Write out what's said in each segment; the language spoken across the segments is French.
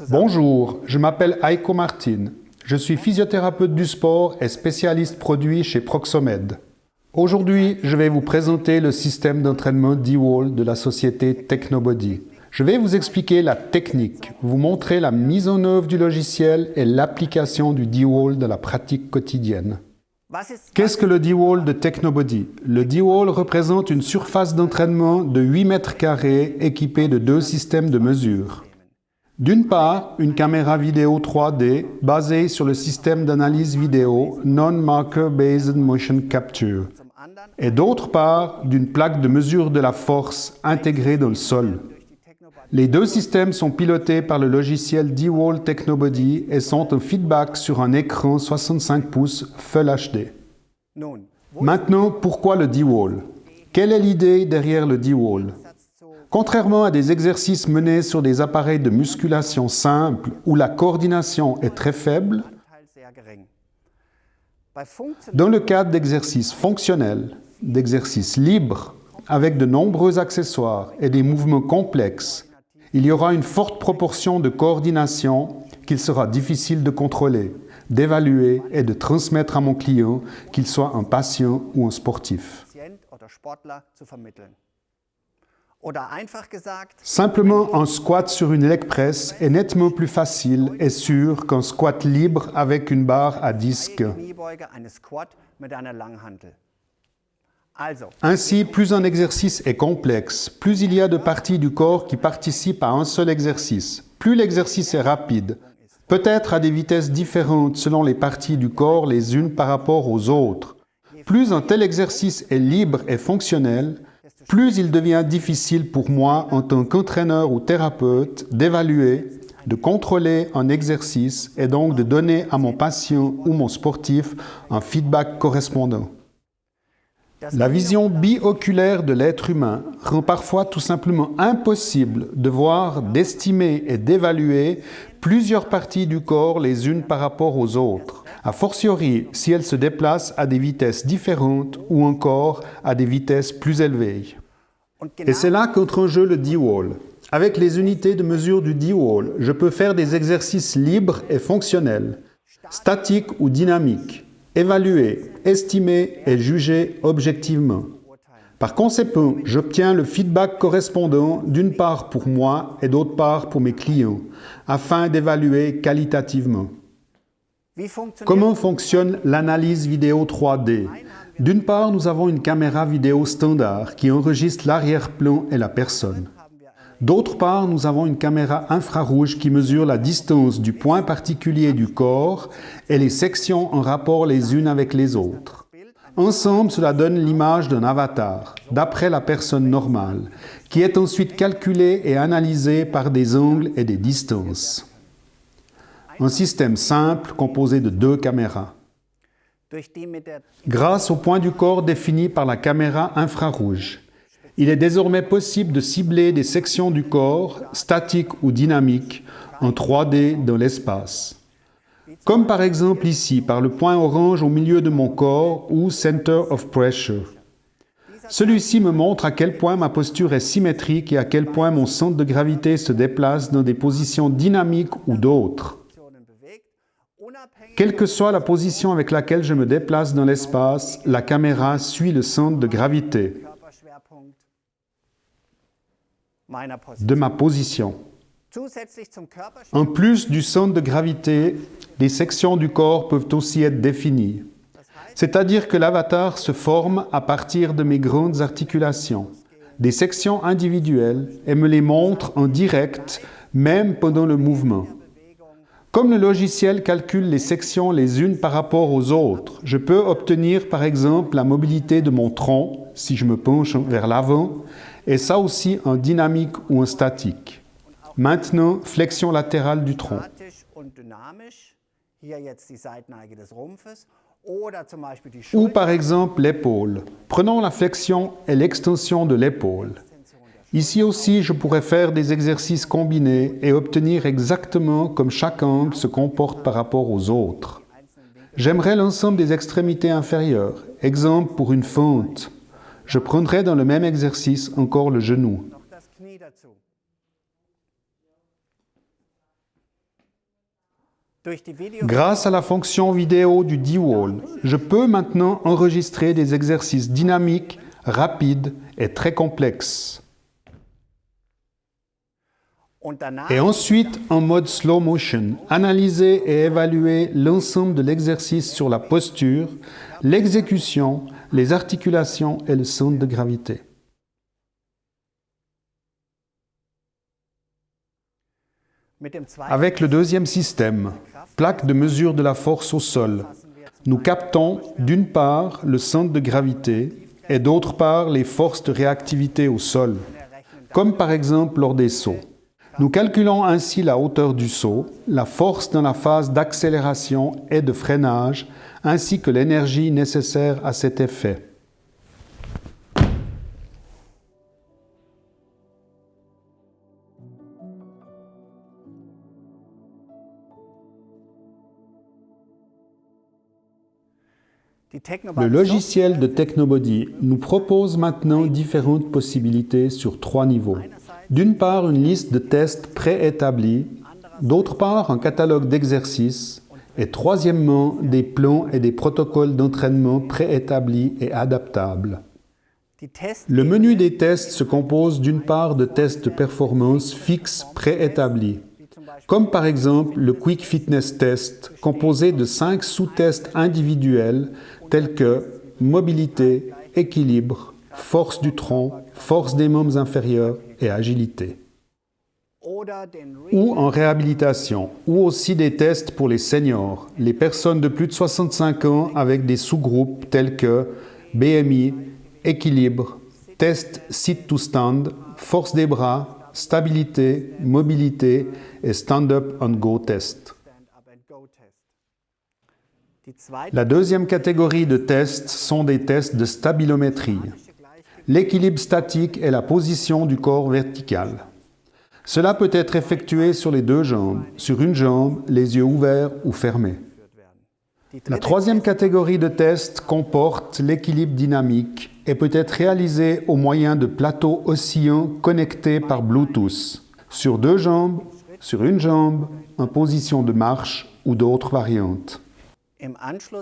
Bonjour, je m'appelle Heiko Martin. Je suis physiothérapeute du sport et spécialiste produit chez Proxomed. Aujourd'hui, je vais vous présenter le système d'entraînement D-Wall de la société Technobody. Je vais vous expliquer la technique, vous montrer la mise en œuvre du logiciel et l'application du D-Wall dans la pratique quotidienne. Qu'est-ce que le D-Wall de Technobody? Le D-Wall représente une surface d'entraînement de 8 mètres carrés équipée de deux systèmes de mesure. D'une part, une caméra vidéo 3D basée sur le système d'analyse vidéo Non-Marker Based Motion Capture. Et d'autre part, d'une plaque de mesure de la force intégrée dans le sol. Les deux systèmes sont pilotés par le logiciel D-Wall Technobody et sont en feedback sur un écran 65 pouces Full HD. Maintenant, pourquoi le D-Wall? Quelle est l'idée derrière le D-Wall? Contrairement à des exercices menés sur des appareils de musculation simples où la coordination est très faible, dans le cadre d'exercices fonctionnels, d'exercices libres, avec de nombreux accessoires et des mouvements complexes, il y aura une forte proportion de coordination qu'il sera difficile de contrôler, d'évaluer et de transmettre à mon client, qu'il soit un patient ou un sportif. Simplement, un squat sur une leg press est nettement plus facile et sûr qu'un squat libre avec une barre à disque. Ainsi, plus un exercice est complexe, plus il y a de parties du corps qui participent à un seul exercice, plus l'exercice est rapide, peut-être à des vitesses différentes selon les parties du corps les unes par rapport aux autres. Plus un tel exercice est libre et fonctionnel, plus il devient difficile pour moi, en tant qu'entraîneur ou thérapeute, d'évaluer, de contrôler un exercice et donc de donner à mon patient ou mon sportif un feedback correspondant. La vision bioculaire de l'être humain rend parfois tout simplement impossible de voir, d'estimer et d'évaluer plusieurs parties du corps les unes par rapport aux autres, a fortiori si elles se déplacent à des vitesses différentes ou encore à des vitesses plus élevées. Et c'est là qu'entre en jeu le D-Wall. Avec les unités de mesure du D-Wall, je peux faire des exercices libres et fonctionnels, statiques ou dynamiques, évaluer, estimer et juger objectivement. Par conséquent, j'obtiens le feedback correspondant d'une part pour moi et d'autre part pour mes clients, afin d'évaluer qualitativement. Comment fonctionne l'analyse vidéo 3D? D'une part, nous avons une caméra vidéo standard qui enregistre l'arrière-plan et la personne. D'autre part, nous avons une caméra infrarouge qui mesure la distance du point particulier du corps et les sections en rapport les unes avec les autres. Ensemble, cela donne l'image d'un avatar, d'après la personne normale, qui est ensuite calculée et analysée par des angles et des distances. Un système simple composé de deux caméras. Grâce au point du corps défini par la caméra infrarouge, il est désormais possible de cibler des sections du corps, statiques ou dynamiques, en 3D dans l'espace. Comme par exemple ici, par le point orange au milieu de mon corps ou Center of Pressure. Celui-ci me montre à quel point ma posture est symétrique et à quel point mon centre de gravité se déplace dans des positions dynamiques ou d'autres. Quelle que soit la position avec laquelle je me déplace dans l'espace, la caméra suit le centre de gravité de ma position. En plus du centre de gravité, les sections du corps peuvent aussi être définies. C'est-à-dire que l'avatar se forme à partir de mes grandes articulations, des sections individuelles, et me les montre en direct, même pendant le mouvement. Comme le logiciel calcule les sections les unes par rapport aux autres, je peux obtenir par exemple la mobilité de mon tronc, si je me penche vers l'avant, et ça aussi en dynamique ou en statique. Maintenant, flexion latérale du tronc. Ou par exemple l'épaule. Prenons la flexion et l'extension de l'épaule. Ici aussi, je pourrais faire des exercices combinés et obtenir exactement comme chaque angle se comporte par rapport aux autres. J'aimerais l'ensemble des extrémités inférieures. Exemple pour une fente. Je prendrai dans le même exercice encore le genou. Grâce à la fonction vidéo du D-Wall, je peux maintenant enregistrer des exercices dynamiques, rapides et très complexes. Et ensuite, en mode slow motion, analyser et évaluer l'ensemble de l'exercice sur la posture, l'exécution, les articulations et le centre de gravité. Avec le deuxième système, plaque de mesure de la force au sol, nous captons d'une part le centre de gravité et d'autre part les forces de réactivité au sol, comme par exemple lors des sauts. Nous calculons ainsi la hauteur du saut, la force dans la phase d'accélération et de freinage, ainsi que l'énergie nécessaire à cet effet. Le logiciel de Technobody nous propose maintenant différentes possibilités sur 3 niveaux. D'une part, une liste de tests préétablis, d'autre part, un catalogue d'exercices, et troisièmement, des plans et des protocoles d'entraînement préétablis et adaptables. Le menu des tests se compose d'une part de tests de performance fixes préétablis, comme par exemple le Quick Fitness Test, composé de 5 sous-tests individuels tels que mobilité, équilibre, force du tronc, force des membres inférieurs et agilité. Ou en réhabilitation, ou aussi des tests pour les seniors, les personnes de plus de 65 ans avec des sous-groupes tels que BMI, équilibre, test sit to stand, force des bras, stabilité, mobilité et stand-up and go test. La deuxième catégorie de tests sont des tests de stabilométrie. L'équilibre statique est la position du corps vertical. Cela peut être effectué sur les 2 jambes, sur une jambe, les yeux ouverts ou fermés. La troisième catégorie de tests comporte l'équilibre dynamique et peut être réalisé au moyen de plateaux oscillants connectés par Bluetooth, sur 2 jambes, sur une jambe, en position de marche ou d'autres variantes.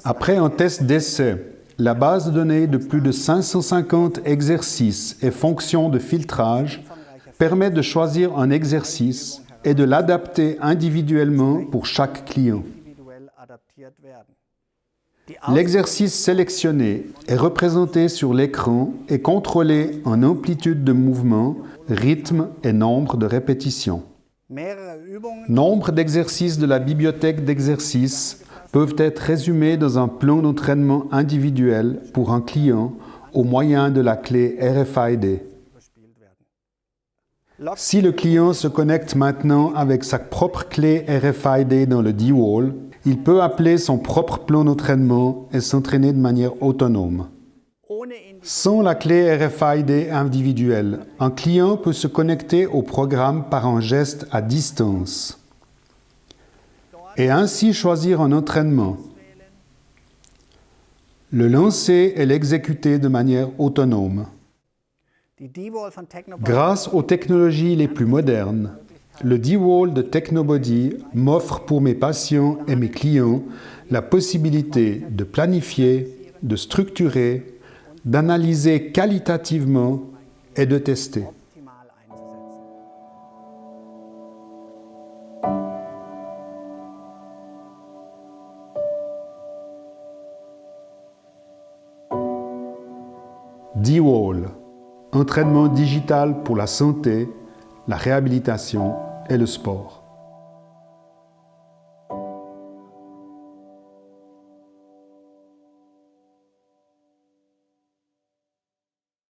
Après un test d'essai, la base de données de plus de 550 exercices et fonctions de filtrage permet de choisir un exercice et de l'adapter individuellement pour chaque client. L'exercice sélectionné est représenté sur l'écran et contrôlé en amplitude de mouvement, rythme et nombre de répétitions. Nombre d'exercices de la bibliothèque d'exercices peuvent être résumés dans un plan d'entraînement individuel pour un client au moyen de la clé RFID. Si le client se connecte maintenant avec sa propre clé RFID dans le D-Wall, il peut appeler son propre plan d'entraînement et s'entraîner de manière autonome. Sans la clé RFID individuelle, un client peut se connecter au programme par un geste à distance et ainsi choisir un entraînement, le lancer et l'exécuter de manière autonome. Grâce aux technologies les plus modernes, le D-Wall de Technobody m'offre pour mes patients et mes clients la possibilité de planifier, de structurer, d'analyser qualitativement et de tester. D-Wall, entraînement digital pour la santé, la réhabilitation et le sport.